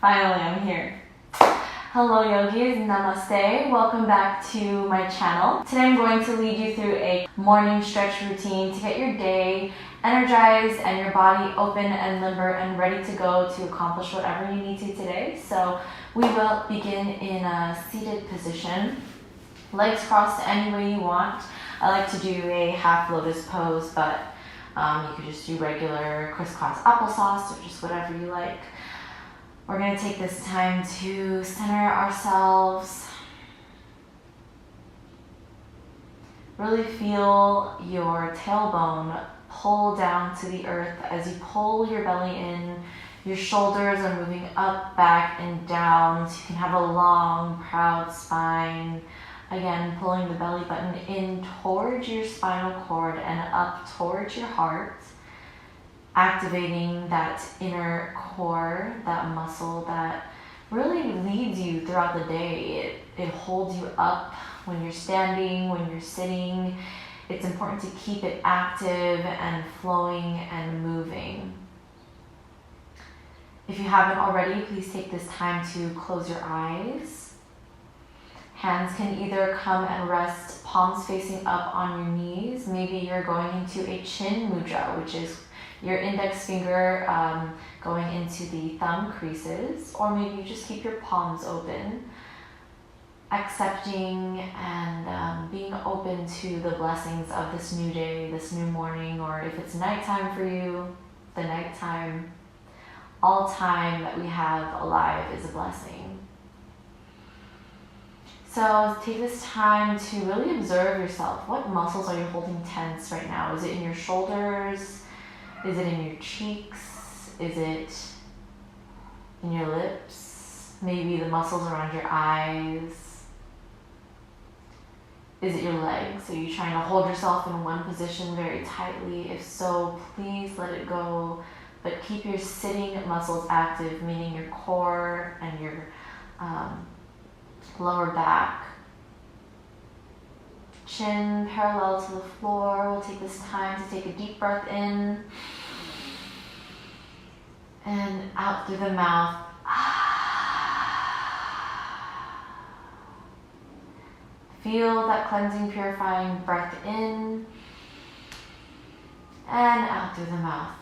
Finally, I'm here. Hello yogis, namaste. Welcome back to my channel. Today I'm going to lead you through a morning stretch routine to get your day energized and your body open and limber and ready to go to accomplish whatever you need to today. So we will begin in a seated position. Legs crossed any way you want. I like to do a half lotus pose, but you could just do regular crisscross applesauce or just whatever you like. We're going to take this time to center ourselves. Really feel your tailbone pull down to the earth as you pull your belly in. Your shoulders are moving up, back, and down so you can have a long, proud spine. Again, pulling the belly button in towards your spinal cord and up towards your heart. Activating that inner core, that muscle that really leads you throughout the day. It holds you up when you're standing, when you're sitting. It's important to keep it active and flowing and moving. If you haven't already, please take this time to close your eyes. Hands can either come and rest palms facing up on your knees. Maybe you're going into a chin mudra, which is your index finger going into the thumb creases, or maybe you just keep your palms open, accepting and being open to the blessings of this new day, this new morning, or if it's nighttime for you, the nighttime. All time that we have alive is a blessing. So take this time to really observe yourself. What muscles are you holding tense right now? Is it in your shoulders? Is it in your cheeks? Is it in your lips? Maybe the muscles around your eyes? Is it your legs? Are you trying to hold yourself in one position very tightly? If so, please let it go. But keep your sitting muscles active, meaning your core and your lower back. Chin parallel to the floor. We'll take this time to take a deep breath in and out through the mouth. Feel that cleansing, purifying breath in and out through the mouth.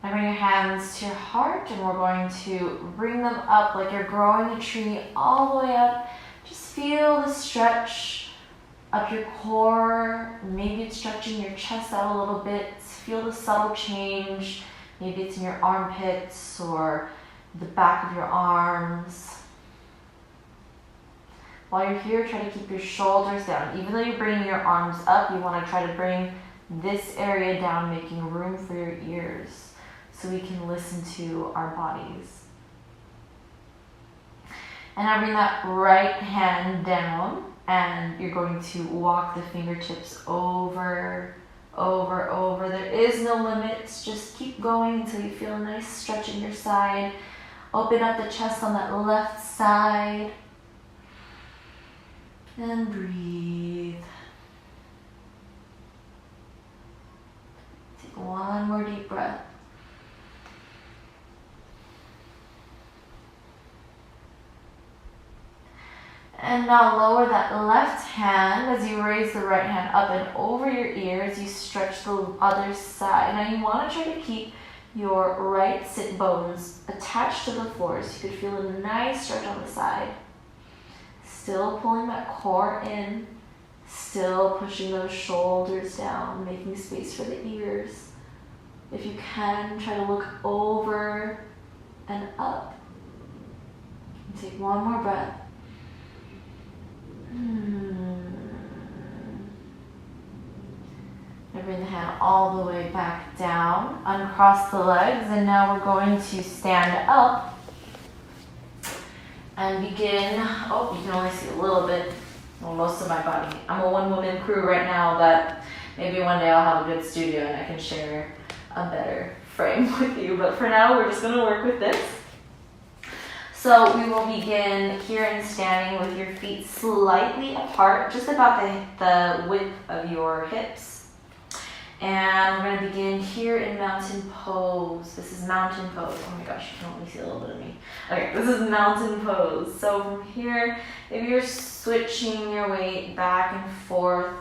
Now bring your hands to your heart and we're going to bring them up like you're growing a tree all the way up. Just feel the stretch up your core. Maybe it's stretching your chest out a little bit. Feel the subtle change. Maybe it's in your armpits or the back of your arms. While you're here, try to keep your shoulders down. Even though you're bringing your arms up, you want to try to bring this area down, making room for your ears, so we can listen to our bodies. And now bring that right hand down and you're going to walk the fingertips over. There is no limits. Just keep going until you feel a nice stretch in your side. Open up the chest on that left side. And breathe. Take one more deep breath. And now lower that left hand as you raise the right hand up and over your ears. You stretch the other side. Now you want to try to keep your right sit bones attached to the floor so you could feel a nice stretch on the side. Still pulling that core in. Still pushing those shoulders down, making space for the ears. If you can, try to look over and up. And take one more breath. Now bring the hand all the way back down, uncross the legs, and now we're going to stand up and begin. Oh, you can only see a little bit, well, most of my body. I'm a one-woman crew right now, but maybe one day I'll have a good studio and I can share a better frame with you. But for now, we're just going to work with this. So we will begin here in standing with your feet slightly apart, just about the width of your hips. And we're gonna begin here in mountain pose. This is mountain pose. Oh my gosh, you can only see a little bit of me. Okay, this is mountain pose. So from here, maybe you're switching your weight back and forth.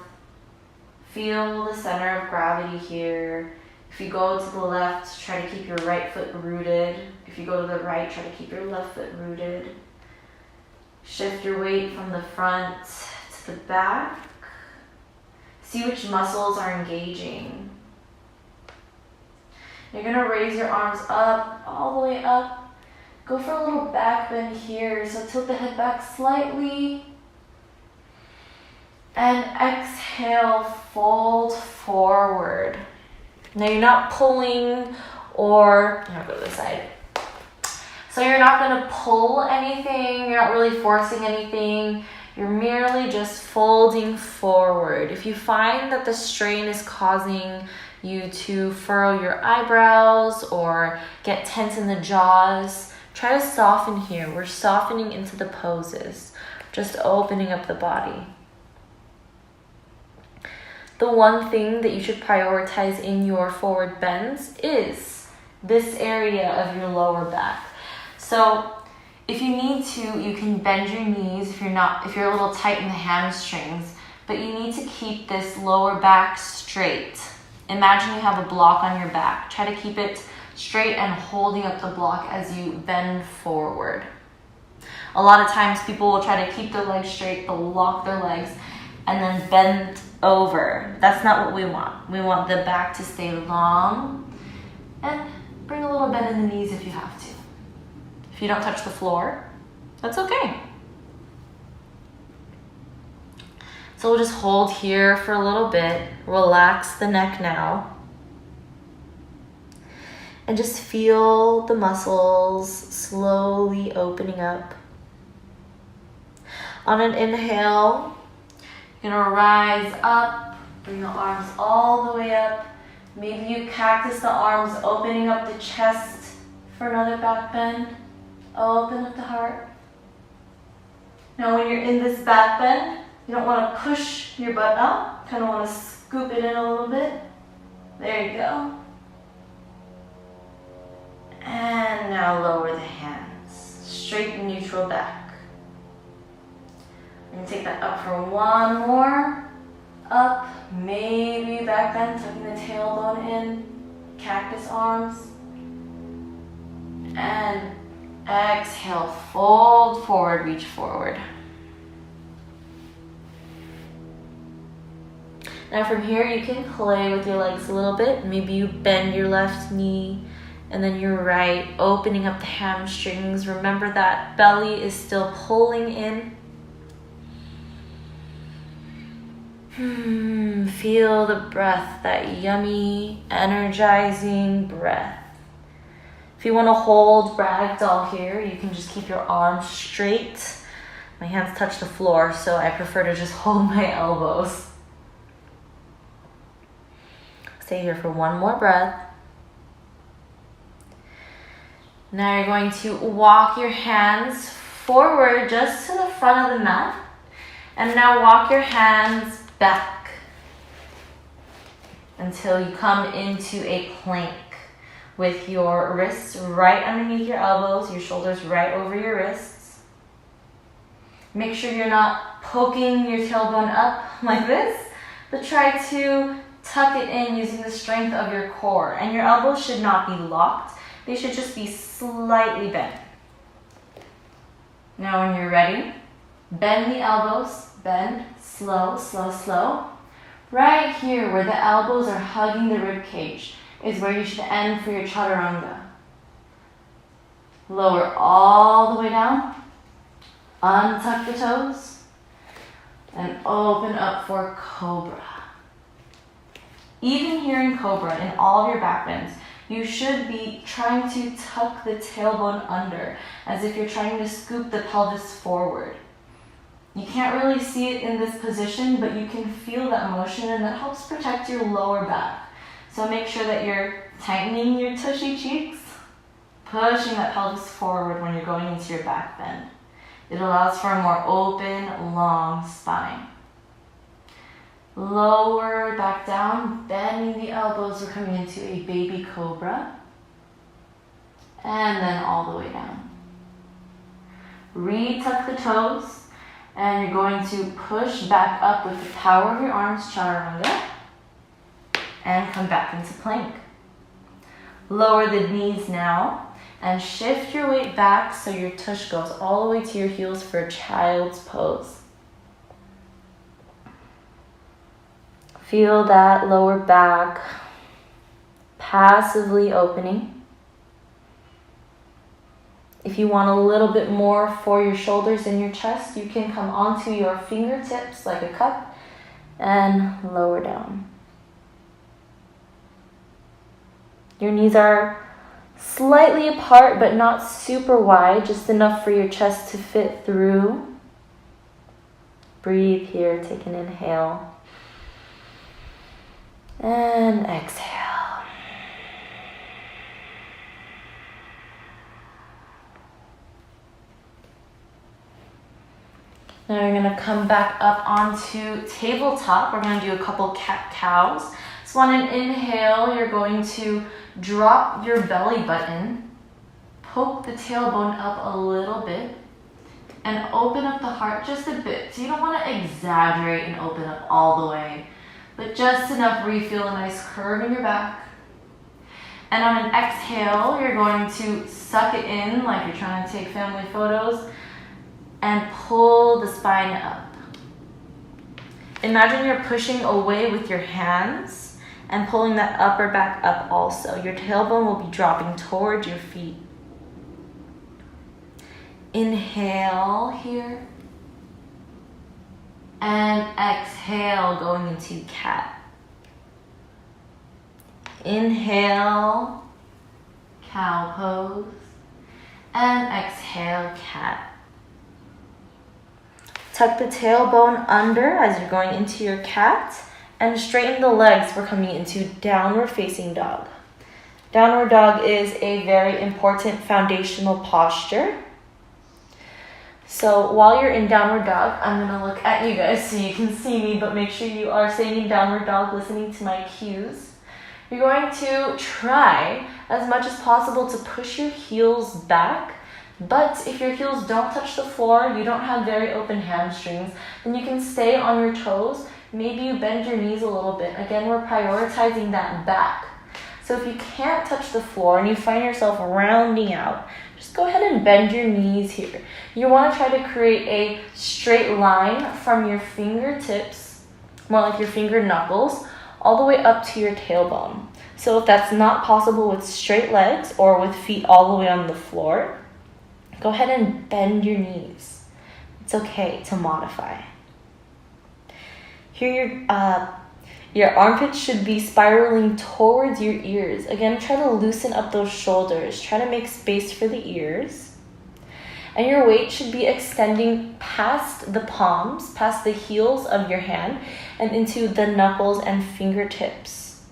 Feel the center of gravity here. If you go to the left, try to keep your right foot rooted. If you go to the right, try to keep your left foot rooted. Shift your weight from the front to the back. See which muscles are engaging. You're gonna raise your arms up, all the way up. Go for a little back bend here. So tilt the head back slightly. And exhale, fold forward. Now you're not pulling or, I'm gonna go to the side. So you're not gonna pull anything, you're not really forcing anything. You're merely just folding forward. If you find that the strain is causing you to furrow your eyebrows or get tense in the jaws, try to soften here. We're softening into the poses, just opening up the body. The one thing that you should prioritize in your forward bends is this area of your lower back. So if you need to, you can bend your knees if you're a little tight in the hamstrings, but you need to keep this lower back straight. Imagine you have a block on your back. Try to keep it straight and holding up the block as you bend forward. A lot of times people will try to keep their legs straight, they'll lock their legs and then bend over. That's not what we want. We want the back to stay long and bring a little bend in the knees if you have to. If you don't touch the floor, that's okay. So we'll just hold here for a little bit. Relax the neck now. And just feel the muscles slowly opening up. On an inhale, you're gonna rise up, bring the arms all the way up. Maybe you cactus the arms, opening up the chest for another back bend. Open up the heart. Now when you're in this back bend, you don't want to push your butt up. Kind of want to scoop it in a little bit. There you go. And now lower the hands. Straight and neutral back. And take that up for one more. Up, maybe back bend, tucking the tailbone in. Cactus arms. And exhale, fold forward, reach forward. Now from here, you can play with your legs a little bit. Maybe you bend your left knee and then your right, opening up the hamstrings. Remember that belly is still pulling in. Feel the breath, that yummy, energizing breath. If you want to hold ragdoll here, you can just keep your arms straight. My hands touch the floor, so I prefer to just hold my elbows. Stay here for one more breath. Now you're going to walk your hands forward just to the front of the mat. And now walk your hands back until you come into a plank with your wrists right underneath your elbows, your shoulders right over your wrists. Make sure you're not poking your tailbone up like this, but try to tuck it in using the strength of your core. And your elbows should not be locked. They should just be slightly bent. Now when you're ready, bend the elbows, bend, slow, slow, slow. Right here where the elbows are hugging the rib cage is where you should end for your chaturanga. Lower all the way down, untuck the toes, and open up for cobra. Even here in cobra, in all of your back bends, you should be trying to tuck the tailbone under, as if you're trying to scoop the pelvis forward. You can't really see it in this position, but you can feel that motion, and that helps protect your lower back. So make sure that you're tightening your tushy cheeks, pushing that pelvis forward when you're going into your back bend. It allows for a more open, long spine. Lower back down, bending the elbows. We're coming into a baby cobra. And then all the way down. Retuck the toes. And you're going to push back up with the power of your arms, chaturanga. And come back into plank. Lower the knees now. And shift your weight back so your tush goes all the way to your heels for a child's pose. Feel that lower back passively opening. If you want a little bit more for your shoulders and your chest, you can come onto your fingertips like a cup and lower down. Your knees are slightly apart but not super wide, just enough for your chest to fit through. Breathe here, take an inhale. And exhale. Now you're going to come back up onto tabletop. We're going to do a couple cat-cows. So on an inhale, you're going to drop your belly button, poke the tailbone up a little bit, and open up the heart just a bit. So you don't want to exaggerate and open up all the way, but just enough where you feel a nice curve in your back. And on an exhale, you're going to suck it in like you're trying to take family photos and pull the spine up. Imagine you're pushing away with your hands and pulling that upper back up also. Your tailbone will be dropping towards your feet. Inhale here. And exhale, going into cat. Inhale, cow pose. And exhale, cat. Tuck the tailbone under as you're going into your cat. And straighten the legs. We're coming into downward facing dog. Downward dog is a very important foundational posture. So while you're in downward dog, I'm going to look at you guys so you can see me, but make sure you are staying in downward dog, listening to my cues. You're going to try as much as possible to push your heels back, but if your heels don't touch the floor, you don't have very open hamstrings, then you can stay on your toes. Maybe you bend your knees a little bit. Again, we're prioritizing that back. So if you can't touch the floor and you find yourself rounding out, just go ahead and bend your knees here. You want to try to create a straight line from your fingertips, more like your finger knuckles, all the way up to your tailbone. So if that's not possible with straight legs or with feet all the way on the floor, go ahead and bend your knees. It's okay to modify. Here your armpits should be spiraling towards your ears. Again, try to loosen up those shoulders. Try to make space for the ears. And your weight should be extending past the palms, past the heels of your hand, and into the knuckles and fingertips.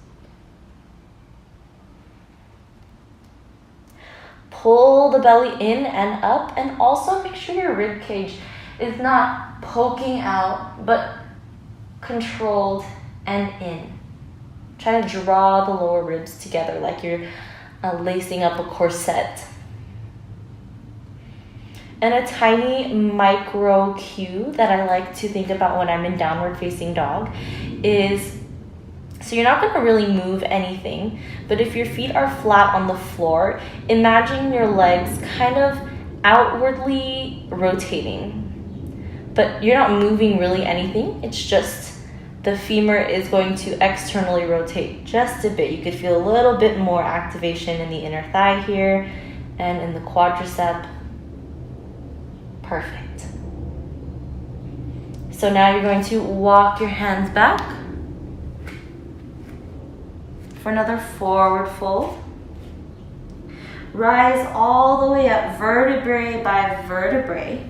Pull the belly in and up, and also make sure your rib cage is not poking out, but controlled and in. Try to draw the lower ribs together like you're lacing up a corset. And a tiny micro cue that I like to think about when I'm in downward facing dog is, so you're not going to really move anything, but if your feet are flat on the floor, imagine your legs kind of outwardly rotating, but you're not moving really anything. It's just the femur is going to externally rotate just a bit. You could feel a little bit more activation in the inner thigh here and in the quadricep. Perfect. So now you're going to walk your hands back for another forward fold. Rise all the way up, vertebrae by vertebrae.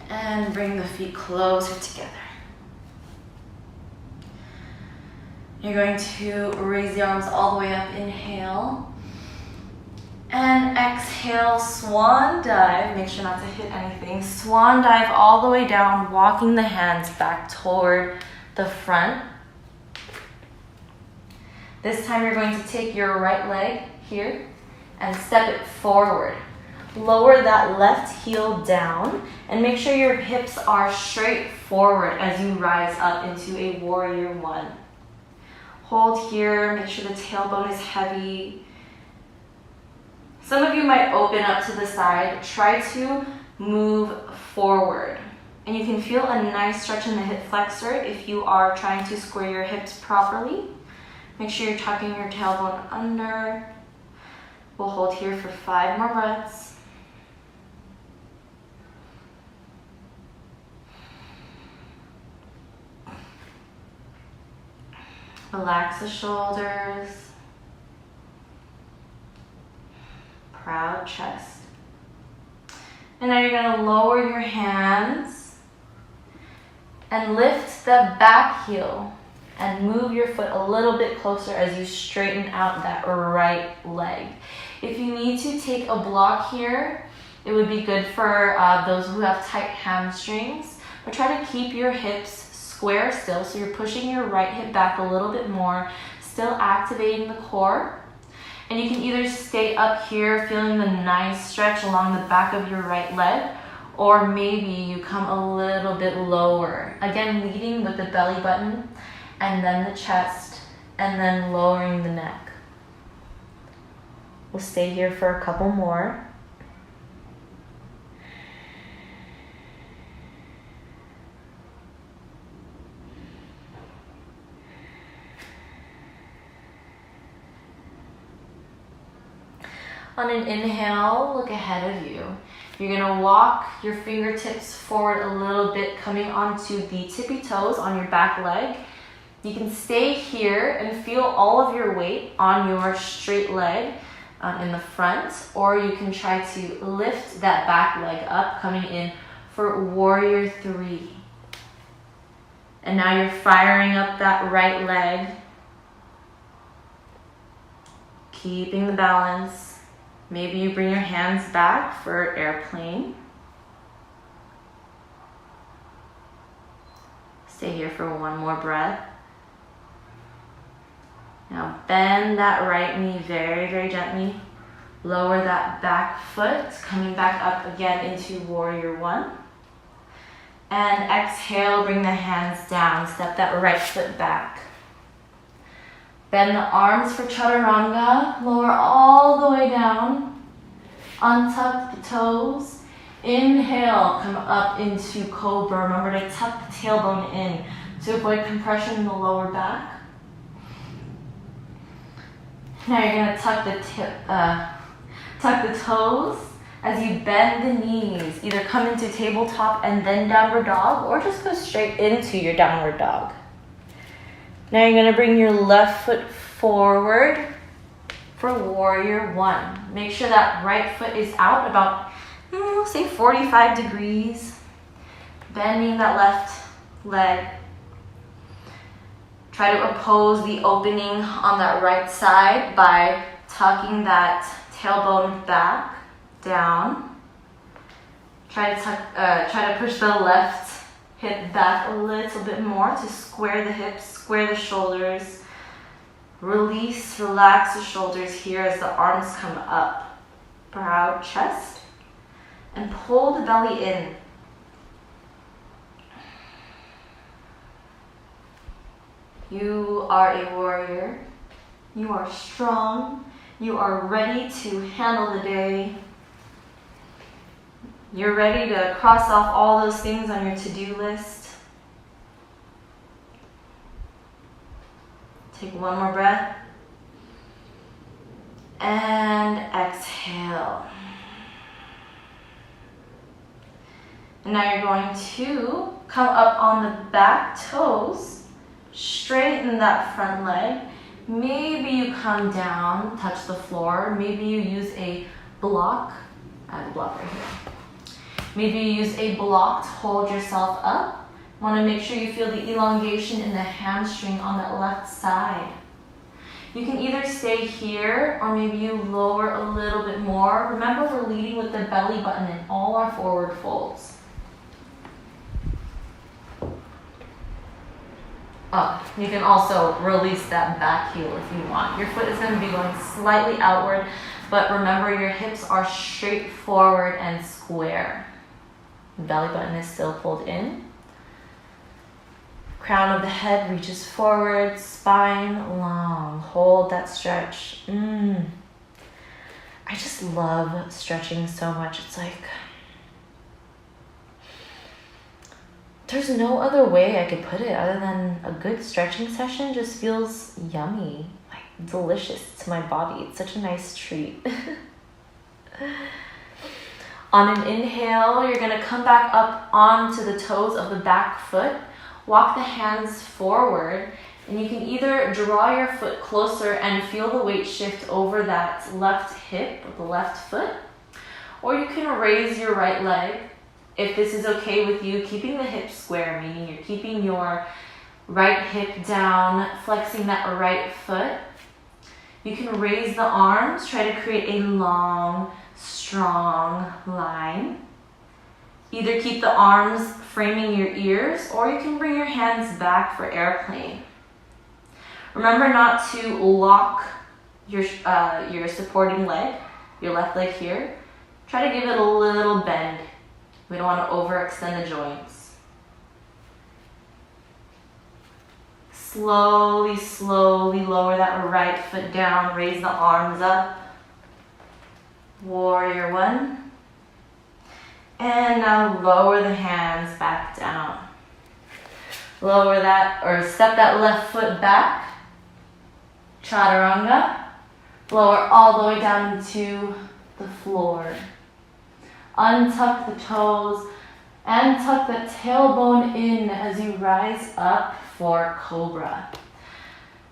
And bring the feet closer together. You're going to raise the arms all the way up, inhale. And exhale, swan dive. Make sure not to hit anything. Swan dive all the way down, walking the hands back toward the front. This time you're going to take your right leg here and step it forward. Lower that left heel down and make sure your hips are straight forward as you rise up into a warrior one. Hold here, make sure the tailbone is heavy. Some of you might open up to the side. Try to move forward. And you can feel a nice stretch in the hip flexor if you are trying to square your hips properly. Make sure you're tucking your tailbone under. We'll hold here for 5 more breaths. Relax the shoulders. Proud chest. And now you're going to lower your hands and lift the back heel and move your foot a little bit closer as you straighten out that right leg. If you need to take a block here, it would be good for those who have tight hamstrings, but try to keep your hips square still, so you're pushing your right hip back a little bit more, still activating the core. And you can either stay up here feeling the nice stretch along the back of your right leg, or maybe you come a little bit lower. Again, leading with the belly button and then the chest and then lowering the neck. We'll stay here for a couple more. On an inhale, look ahead of you. You're gonna walk your fingertips forward a little bit, coming onto the tippy toes on your back leg. You can stay here and feel all of your weight on your straight leg in the front, or you can try to lift that back leg up, coming in for warrior 3. And now you're firing up that right leg, keeping the balance. Maybe you bring your hands back for airplane. Stay here for one more breath. Now bend that right knee very, very gently. Lower that back foot, coming back up again into warrior 1. And exhale, bring the hands down. Step that right foot back. Bend the arms for chaturanga, lower all the way down, untuck the toes, inhale, come up into cobra. Remember to tuck the tailbone in to avoid compression in the lower back. Now you're gonna tuck the toes as you bend the knees. Either come into tabletop and then downward dog, or just go straight into your downward dog. Now you're gonna bring your left foot forward for warrior 1. Make sure that right foot is out about, say 45 degrees. Bending that left leg. Try to oppose the opening on that right side by tucking that tailbone back, down. Try to push the left hip back a little bit more to square the hips, square the shoulders. Release, relax the shoulders here as the arms come up. Proud chest. And pull the belly in. You are a warrior. You are strong. You are ready to handle the day. You're ready to cross off all those things on your to-do list. Take one more breath. And exhale. And now you're going to come up on the back toes, straighten that front leg. Maybe you come down, touch the floor. Maybe you use a block. I have a block right here. Maybe you use a block to hold yourself up. Want to make sure you feel the elongation in the hamstring on that left side. You can either stay here or maybe you lower a little bit more. Remember, we're leading with the belly button in all our forward folds. Up. You can also release that back heel if you want. Your foot is going to be going slightly outward, but remember your hips are straight forward and square. The belly button is still pulled in. Crown of the head reaches forward, spine long. Hold that stretch. I just love stretching so much. It's like, there's no other way I could put it other than a good stretching session just feels yummy, like delicious to my body. It's such a nice treat. On an inhale, you're gonna come back up onto the toes of the back foot. Walk the hands forward, and you can either draw your foot closer and feel the weight shift over that left hip of the left foot, or you can raise your right leg. If this is okay with you, keeping the hips square, meaning you're keeping your right hip down, flexing that right foot. You can raise the arms, try to create a long, strong line. Either keep the arms framing your ears, or you can bring your hands back for airplane. Remember not to lock your supporting leg, your left leg here. Try to give it a little bend. We don't want to overextend the joints. Slowly, slowly lower that right foot down. Raise the arms up. Warrior one. And now lower the hands back down. Lower that, or step that left foot back. Chaturanga. Lower all the way down to the floor. Untuck the toes and tuck the tailbone in as you rise up for cobra.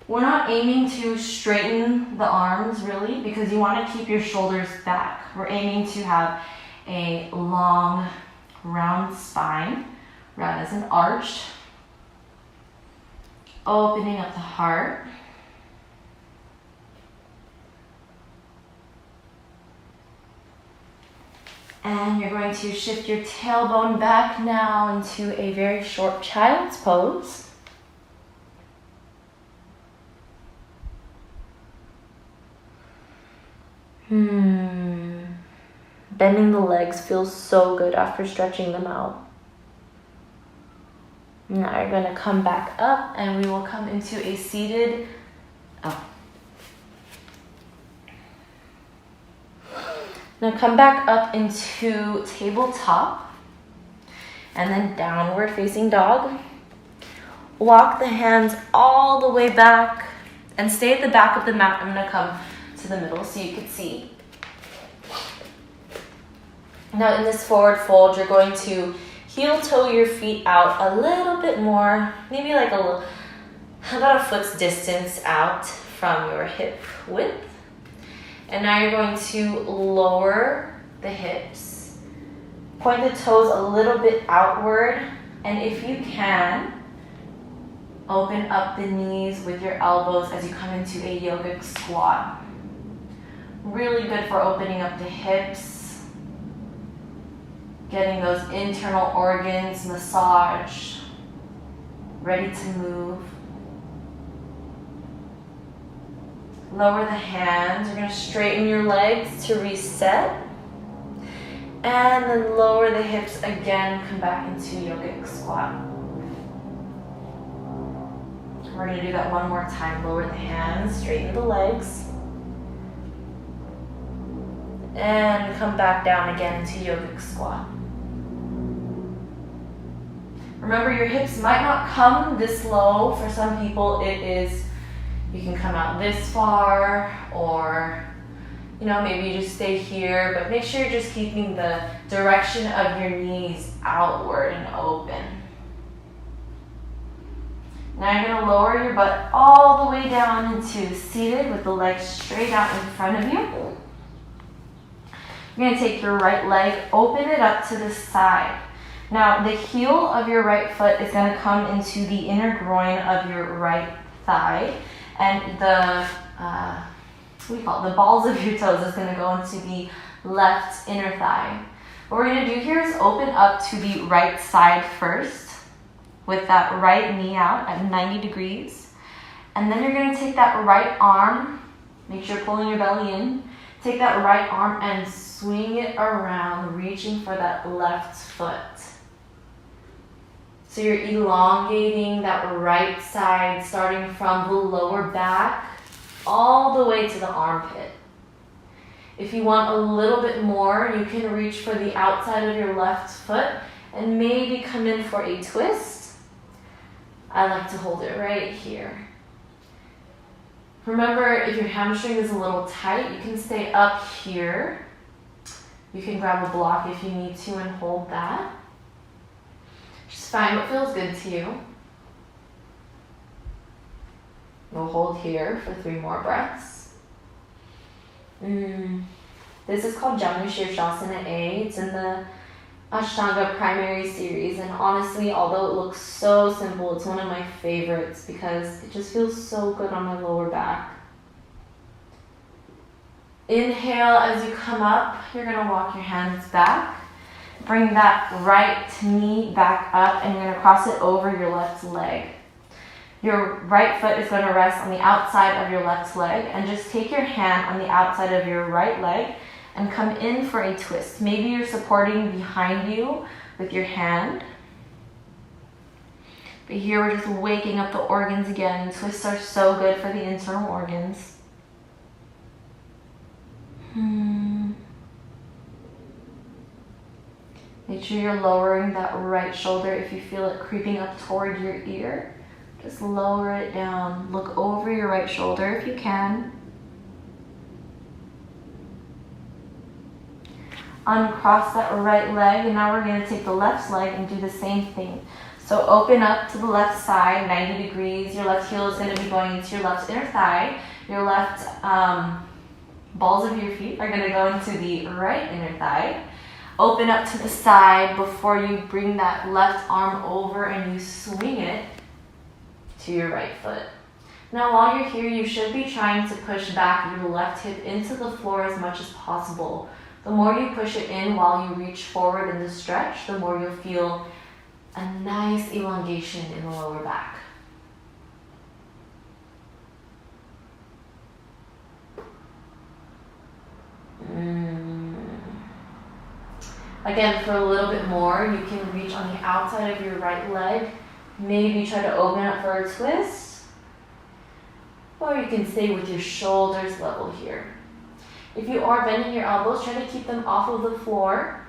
We're not aiming to straighten the arms really because you want to keep your shoulders back. We're aiming to have a long, round spine, round as an arch, opening up the heart. And you're going to shift your tailbone back now into a very short child's pose. Bending the legs feels so good after stretching them out. Now you're going to come back up and we will come into a seated up. Now come back up into tabletop and then downward facing dog. Walk the hands all the way back and stay at the back of the mat. I'm going to come to the middle so you can see. Now in this forward fold, you're going to heel toe your feet out a little bit more, maybe like about a foot's distance out from your hip width. And now you're going to lower the hips, point the toes a little bit outward, and if you can, open up the knees with your elbows as you come into a yogic squat. Really good for opening up the hips, getting those internal organs massaged, ready to move. Lower the hands. You're going to straighten your legs to reset. And then lower the hips again. Come back into yogic squat. We're going to do that one more time. Lower the hands, straighten the legs. And come back down again into yogic squat. Remember, your hips might not come this low. For some people, it is, you can come out this far, or, maybe you just stay here, but make sure you're just keeping the direction of your knees outward and open. Now you're going to lower your butt all the way down into seated with the legs straight out in front of you. You're going to take your right leg, open it up to the side. Now the heel of your right foot is going to come into the inner groin of your right thigh, and the what do you call it? The balls of your toes is going to go into the left inner thigh. What we're going to do here is open up to the right side first with that right knee out at 90 degrees. And then you're going to take that right arm, make sure you're pulling your belly in, take that right arm and swing it around, reaching for that left foot. So you're elongating that right side, starting from the lower back all the way to the armpit. If you want a little bit more, you can reach for the outside of your left foot and maybe come in for a twist. I like to hold it right here. Remember, if your hamstring is a little tight, you can stay up here. You can grab a block if you need to and hold that. Just find what feels good to you. We'll hold here for 3 more breaths. This is called Jamnu Shirshasana A. It's in the Ashtanga primary series, and honestly, although it looks so simple, it's one of my favorites because it just feels so good on my lower back. Inhale as you come up, you're going to walk your hands back. Bring that right knee back up and you're going to cross it over your left leg. Your right foot is going to rest on the outside of your left leg, and just take your hand on the outside of your right leg and come in for a twist. Maybe you're supporting behind you with your hand. But here we're just waking up the organs again. Twists are so good for the internal organs. Make sure you're lowering that right shoulder if you feel it creeping up toward your ear. Just lower it down. Look over your right shoulder if you can. Uncross that right leg, and now we're going to take the left leg and do the same thing. So open up to the left side, 90 degrees. Your left heel is going to be going into your left inner thigh. Your left balls of your feet are going to go into the right inner thigh. Open up to the side before you bring that left arm over and you swing it to your right foot. Now while you're here, you should be trying to push back your left hip into the floor as much as possible. The more you push it in while you reach forward in the stretch, the more you'll feel a nice elongation in the lower back. Again, for a little bit more, you can reach on the outside of your right leg. Maybe try to open up for a twist. Or you can stay with your shoulders level here. If you are bending your elbows, try to keep them off of the floor.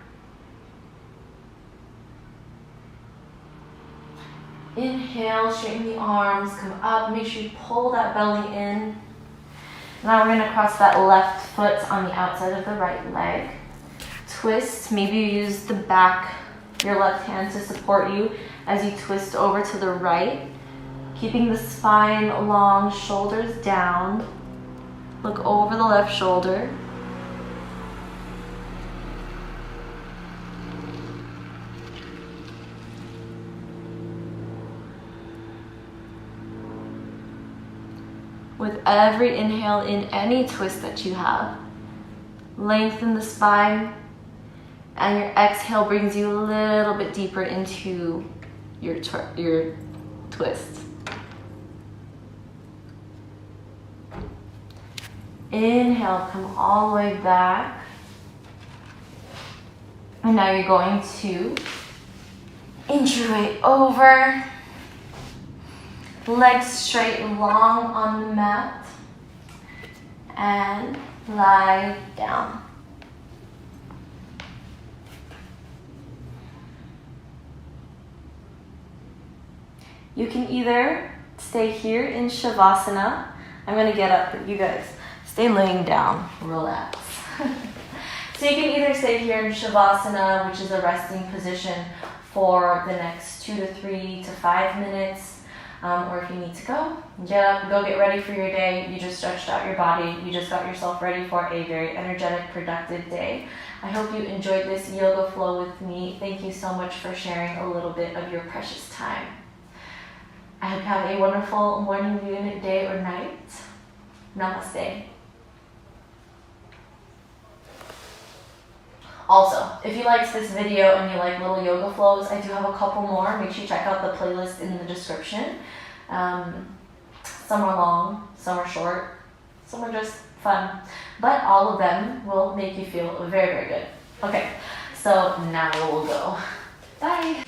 Inhale, straighten the arms, come up, make sure you pull that belly in. Now we're going to cross that left foot on the outside of the right leg. Twist, maybe you use the back, your left hand to support you as you twist over to the right. Keeping the spine long, shoulders down. Look over the left shoulder. With every inhale in any twist that you have, lengthen the spine, and your exhale brings you a little bit deeper into your twist. Inhale, come all the way back. And now you're going to inch your way over. Legs straight and long on the mat. And lie down. You can either stay here in Shavasana. I'm going to get up, but you guys stay laying down, relax. So you can either stay here in Shavasana, which is a resting position, for the next 2 to 3 to 5 minutes. Or if you need to go, get up, go get ready for your day. You just stretched out your body. You just got yourself ready for a very energetic, productive day. I hope you enjoyed this yoga flow with me. Thank you so much for sharing a little bit of your precious time. I hope you have a wonderful morning, noon, day, or night. Namaste. Also, if you liked this video and you like little yoga flows, I do have a couple more. Make sure you check out the playlist in the description. Some are long, some are short, some are just fun, but all of them will make you feel very, very good. Okay, so now we'll go. Bye.